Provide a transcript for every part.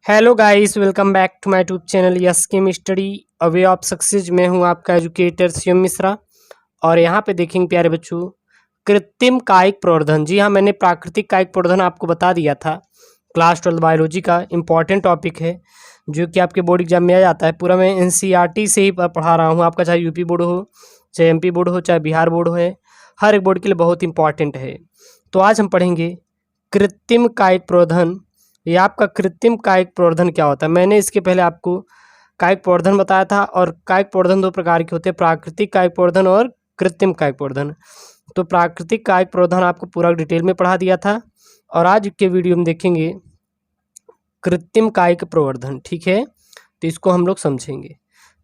Hello guys, welcome back to my YouTube channel yes chem study a way of success. मैं हूं आपका educator Shivam Mishra. और यहां पे देखेंगे प्यारे बच्चों, कृत्रिम कायिक प्रवर्धन। जी हाँ, मैंने प्राकृतिक कायिक प्रवर्धन आपको बता दिया था। क्लास 12 बायोलॉजी का इम्पॉर्टेंट टॉपिक है जो कि आपके बोर्ड एग्जाम में आ जाता है। पूरा मैं एनसीईआरटी से ही पढ़ा रहा हूँ आपका, चाहे यूपी बोर्ड हो, चाहे एमपी बोर्ड हो, चाहे बिहार बोर्ड हो, हर एक बोर्ड के लिए बहुत इंपॉर्टेंट है। तो आज हम पढ़ेंगे कृत्रिम कायिक प्रवर्धन। ये आपका कृत्रिम कायिक प्रवर्धन क्या होता है। मैंने इसके पहले आपको कायिक प्रवर्धन बताया था, और कायिक प्रवर्धन दो प्रकार के होते हैं, प्राकृतिक कायिक प्रवर्धन और कृत्रिम कायिक प्रवर्धन। तो प्राकृतिक कायिक प्रवर्धन आपको पूरा डिटेल में पढ़ा दिया था, और आज के वीडियो में देखेंगे कृत्रिम कायिक प्रवर्धन। ठीक है, तो इसको हम लोग समझेंगे।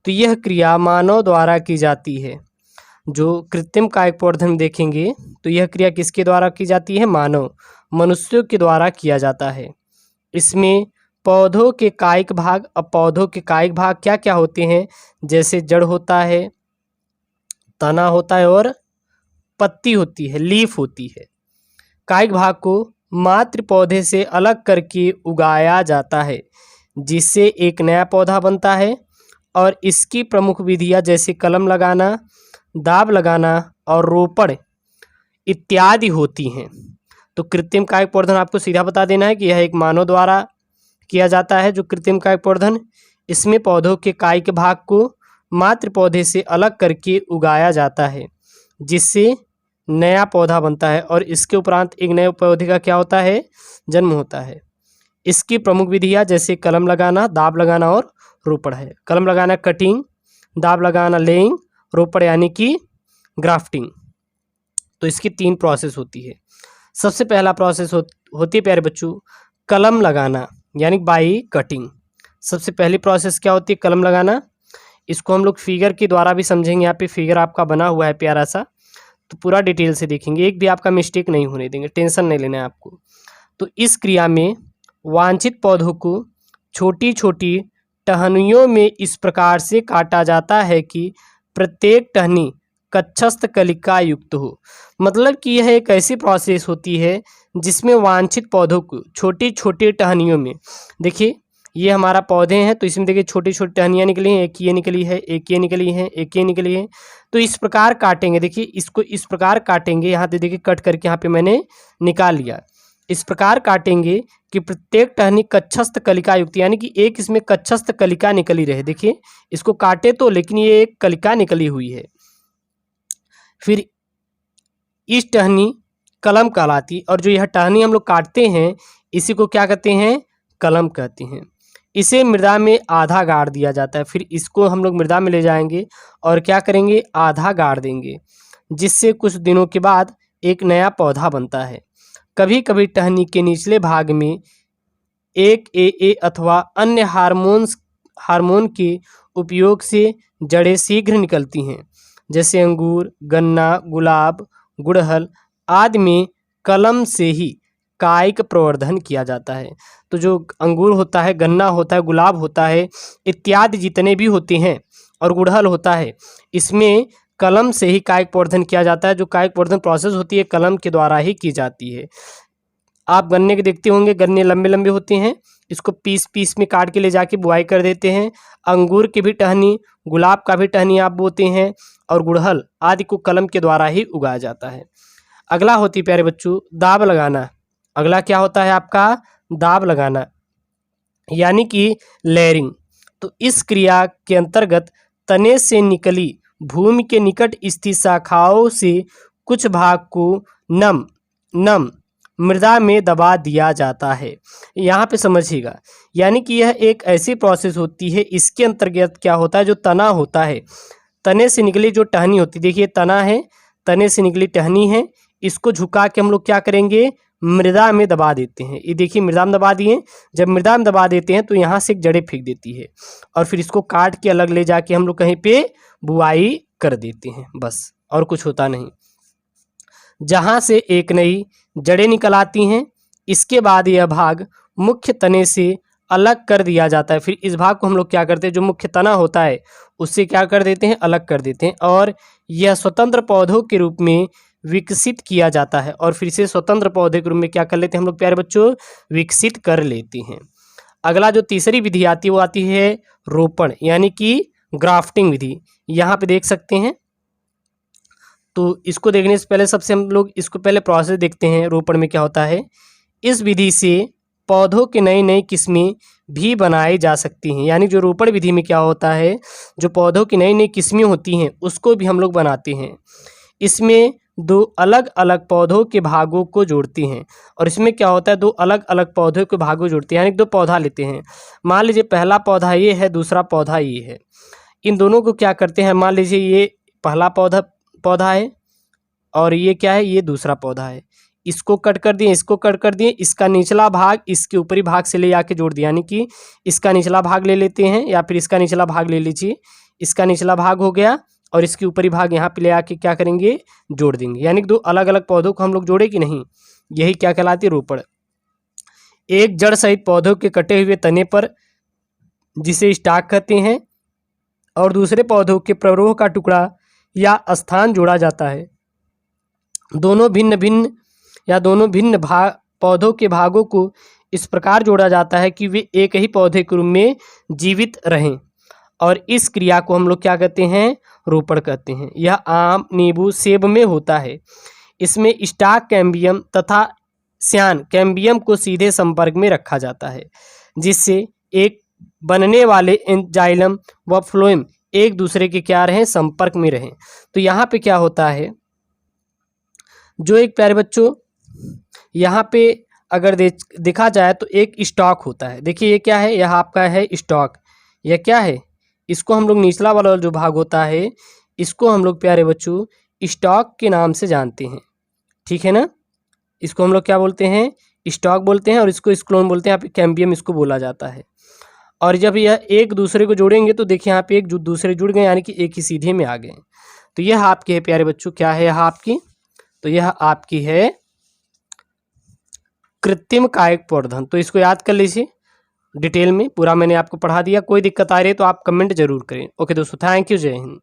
तो यह क्रिया मानव द्वारा की जाती है। जो कृत्रिम कायिक प्रवर्धन देखेंगे तो यह क्रिया किसके द्वारा की जाती है? मानव, मनुष्यों के द्वारा किया जाता है। इसमें पौधों के कायिक भाग, अब पौधों के कायिक भाग क्या क्या होते हैं? जैसे जड़ होता है, तना होता है और पत्ती होती है, लीफ होती है। कायिक भाग को मात्र पौधे से अलग करके उगाया जाता है, जिससे एक नया पौधा बनता है। और इसकी प्रमुख विधियां जैसे कलम लगाना, दाब लगाना और रोपण इत्यादि होती हैं। तो कृत्रिम कायिक प्रवर्धन आपको सीधा बता देना है कि यह एक मानव द्वारा किया जाता है। जो कृत्रिम कायिक प्रवर्धन, इसमें पौधों के कायिक भाग को मात्र पौधे से अलग करके उगाया जाता है, जिससे नया पौधा बनता है। और इसके उपरांत एक नए पौधे का क्या होता है? जन्म होता है। इसकी प्रमुख विधियां जैसे कलम लगाना, दाब लगाना और रोपण है। कलम लगाना कटिंग, दाब लगाना लेइंग, रोपण यानी कि ग्राफ्टिंग। तो इसकी 3 प्रोसेस होती है। सबसे पहला प्रोसेस होती है प्यारे बच्चों कलम लगाना, यानी बाई कटिंग। सबसे पहली प्रोसेस क्या होती है? कलम लगाना। इसको हम लोग फिगर के द्वारा भी समझेंगे। यहाँ पे फिगर आपका बना हुआ है प्यारा सा, तो पूरा डिटेल से देखेंगे, एक भी आपका मिस्टेक नहीं होने देंगे, टेंशन नहीं लेना है आपको। तो इस क्रिया में वांछित पौधों को छोटी छोटी टहनियों में इस प्रकार से काटा जाता है कि प्रत्येक टहनी कक्षस्थ कलिका युक्त हो। मतलब कि यह एक ऐसी प्रोसेस होती है जिसमें वांछित पौधों को छोटी छोटी टहनियों में, देखिए ये हमारा पौधे हैं, तो इसमें देखिए छोटी छोटी टहनियाँ निकली हैं, एक ये निकली है, एक ये निकली है, एक ये निकली है। तो इस प्रकार काटेंगे, देखिए इसको इस प्रकार काटेंगे, यहाँ पे देखिए कट करके यहाँ पे मैंने निकाल लिया। इस प्रकार काटेंगे कि प्रत्येक टहनी कक्षस्थ कलिका युक्त, यानी कि एक इसमें कक्षस्थ कलिका निकली रहे। देखिए इसको काटे तो, लेकिन ये एक कलिका निकली हुई है। फिर इस टहनी कलम कहलाती, और जो यह टहनी हम लोग काटते हैं इसी को क्या कहते हैं? कलम कहते हैं। इसे मृदा में आधा गाड़ दिया जाता है। फिर इसको हम लोग मृदा में ले जाएंगे और क्या करेंगे? आधा गाड़ देंगे, जिससे कुछ दिनों के बाद एक नया पौधा बनता है। कभी कभी टहनी के निचले भाग में एक ए अथवा अन्य हार्मोन के उपयोग से जड़ें शीघ्र निकलती हैं। जैसे अंगूर, गन्ना, गुलाब, गुड़हल आदि में कलम से ही कायिक प्रवर्धन किया जाता है। तो जो अंगूर होता है, गन्ना होता है, गुलाब होता है, इत्यादि जितने भी होते हैं, और गुड़हल होता है, इसमें कलम से ही कायिक प्रवर्धन किया जाता है। जो कायिक प्रवर्धन प्रोसेस होती है कलम के द्वारा ही की जाती है। आप गन्ने के देखते होंगे, गन्ने लंबे लंबे होते हैं, इसको पीस पीस में काट के ले जाके बुआई कर देते हैं। अंगूर की भी टहनी, गुलाब का भी टहनी आप बोते हैं, और गुड़हल आदि को कलम के द्वारा ही उगाया जाता है। अगला होती है प्यारे बच्चों दाब लगाना। अगला क्या होता है आपका? दाब लगाना, यानी कि लेयरिंग। तो इस क्रिया के अंतर्गत तने से निकली भूमि के निकट स्थित शाखाओं से कुछ भाग को नम मृदा में दबा दिया जाता है। यहाँ पे समझिएगा, यानी कि यह एक ऐसी प्रोसेस होती है, इसके अंतर्गत क्या होता है? जो तना होता है, तने से निकली जो टहनी होती है, देखिए तना है, तने से निकली टहनी है, इसको झुका के हम लोग क्या करेंगे? मृदा में दबा देते हैं। ये देखिए मृदा में दबा दिए। जब मृदा में दबा देते हैं तो यहाँ से एक जड़ें फेंक देती है, और फिर इसको काट के अलग ले जाके हम लोग कहीं पे बुआई कर देते हैं, बस और कुछ होता नहीं। जहाँ से एक नई जड़ें निकल आती हैं, इसके बाद यह भाग मुख्य तने से अलग कर दिया जाता है। फिर इस भाग को हम लोग क्या करते हैं? जो मुख्य तना होता है उससे क्या कर देते हैं? अलग कर देते हैं, और यह स्वतंत्र पौधों के रूप में विकसित किया जाता है। और फिर से स्वतंत्र पौधे के रूप में क्या कर लेते हैं हम लोग प्यारे बच्चों? विकसित कर लेते हैं। अगला जो तीसरी विधि आती है वो आती है रोपण यानी कि ग्राफ्टिंग विधि। यहाँ पे देख सकते हैं। तो इसको देखने से पहले सबसे हम लोग इसको पहले प्रोसेस देखते हैं रोपण में क्या होता है। इस विधि से पौधों की नई नई किस्में भी बनाई जा सकती हैं। यानी जो रोपण विधि में क्या होता है, जो पौधों की नई नई किस्में होती हैं उसको भी हम लोग बनाते हैं। इसमें दो अलग अलग पौधों के भागों को जोड़ती हैं। और इसमें क्या होता है, दो अलग अलग पौधों के भागों को जोड़ती हैं। यानी दो पौधा लेते हैं, मान लीजिए पहला पौधा ये है, दूसरा पौधा ये है। इन दोनों को क्या करते हैं, मान लीजिए ये पहला पौधा है और ये क्या है, ये दूसरा पौधा है। इसको कट कर दिए, इसको कट कर दिए, इसका निचला भाग इसके ऊपरी भाग से ले आके जोड़ दिया। यानी कि इसका निचला भाग ले लेते हैं या फिर इसका निचला भाग ले लीजिए। इसका निचला भाग हो गया और इसके ऊपरी भाग यहाँ पे ले आके क्या करेंगे, जोड़ देंगे। यानी कि दो अलग अलग पौधों को हम लोग जोड़े कि नहीं, यही क्या कहलाती है, रोपण। एक जड़ सहित पौधों के कटे हुए तने पर, जिसे स्टाक कहते हैं, और दूसरे पौधों के प्ररोह का टुकड़ा या स्थान जोड़ा जाता है। दोनों भिन्न पौधों के भागों को इस प्रकार जोड़ा जाता है कि वे एक ही पौधे के रूप में जीवित रहें, और इस क्रिया को हम लोग क्या कहते हैं, रोपण कहते हैं। यह आम, नींबू, सेब में होता है। इसमें स्टाक कैम्बियम तथा श्यान कैम्बियम को सीधे संपर्क में रखा जाता है, जिससे एक बनने वाले एंजाइलम व फ्लोएम एक दूसरे के क्या रहें, संपर्क में रहें। तो यहाँ पे क्या होता है, जो एक प्यारे बच्चों यहाँ पे अगर देखा जाए तो एक स्टॉक होता है। देखिए ये क्या है, यह आपका है स्टॉक। यह क्या है, इसको हम लोग निचला वाला जो भाग होता है इसको हम लोग प्यारे बच्चों स्टॉक के नाम से जानते हैं। ठीक है ना, इसको हम लोग क्या बोलते हैं, स्टॉक बोलते हैं, और इसको स्क्लोन बोलते हैं। यहाँ पे कैम्बियम इसको बोला जाता है। और जब यह एक दूसरे को जोड़ेंगे तो देखिए यहाँ पे एक दूसरे जुड़ गए, यानी कि एक ही सीधे में आ गए। तो यह आपके है प्यारे बच्चों, क्या है यह आपकी, तो यह आपकी है कृत्रिम कायिक प्रवर्धन। तो इसको याद कर लीजिए, डिटेल में पूरा मैंने आपको पढ़ा दिया। कोई दिक्कत आ रही है तो आप कमेंट जरूर करें। ओके दोस्तों, थैंक यू, जय हिंद।